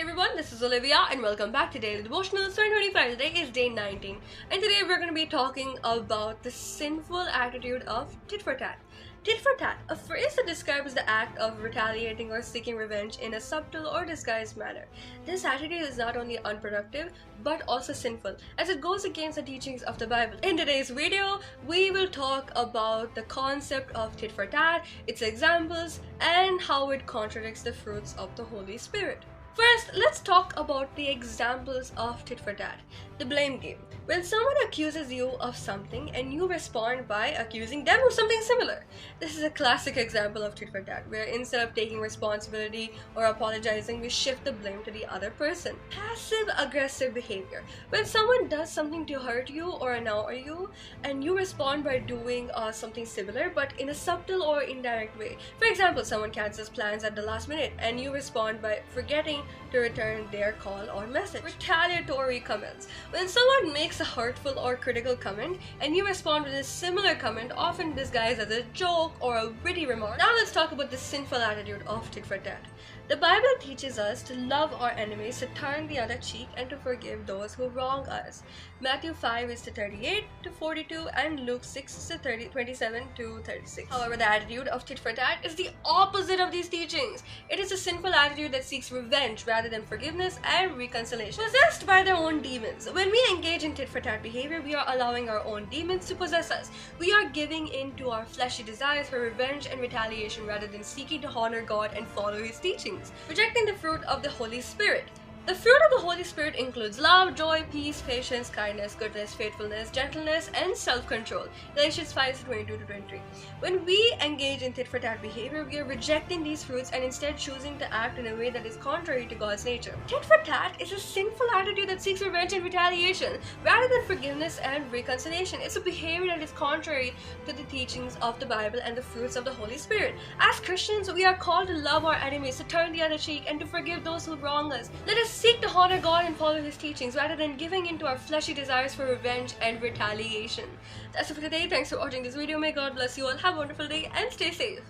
everyone, this is Olivia and welcome back to Daily Devotionals 2025. Today is day 19 and today we're going to be talking about the sinful attitude of tit for tat. Tit for tat, a phrase that describes the act of retaliating or seeking revenge in a subtle or disguised manner. This attitude is not only unproductive but also sinful as it goes against the teachings of the Bible. In today's video, we will talk about the concept of tit for tat, its examples, and how it contradicts the fruits of the Holy Spirit. First, let's talk about the examples of tit for tat. The blame game. When someone accuses you of something and you respond by accusing them of something similar. This is a classic example of tit for tat, where instead of taking responsibility or apologizing, we shift the blame to the other person. Passive aggressive behavior. When someone does something to hurt you or annoy you and you respond by doing something similar but in a subtle or indirect way. For example, someone cancels plans at the last minute and you respond by forgetting to return their call or message. Retaliatory comments. When someone makes a hurtful or critical comment and you respond with a similar comment, often disguised as a joke or a witty remark. Now let's talk about the sinful attitude of tit for tat. The Bible teaches us to love our enemies, to turn the other cheek, and to forgive those who wrong us. Matthew 5:38 to 42 and Luke 6:27 to 36. However, the attitude of tit for tat is the opposite of these teachings. It is a sinful attitude that seeks revenge rather than forgiveness and reconciliation. Possessed by their own demons. When we engage in tit for tat behavior, we are allowing our own demons to possess us. We are giving in to our fleshy desires for revenge and retaliation rather than seeking to honor God and follow His teachings. Rejecting the fruit of the Holy Spirit. The fruit of the Holy Spirit includes love, joy, peace, patience, kindness, goodness, faithfulness, gentleness, and self-control. Galatians 5:22 to 23. When we engage in tit for tat behavior, we are rejecting these fruits and instead choosing to act in a way that is contrary to God's nature. Tit for tat is a sinful attitude that seeks revenge and retaliation rather than forgiveness and reconciliation. It's a behavior that is contrary to the teachings of the Bible and the fruits of the Holy Spirit. As Christians, we are called to love our enemies, to turn the other cheek, and to forgive those who wrong us. Let us seek to honor God and follow His teachings rather than giving in to our fleshy desires for revenge and retaliation. That's it for today. Thanks for watching this video. May God bless you all. Have a wonderful day and stay safe.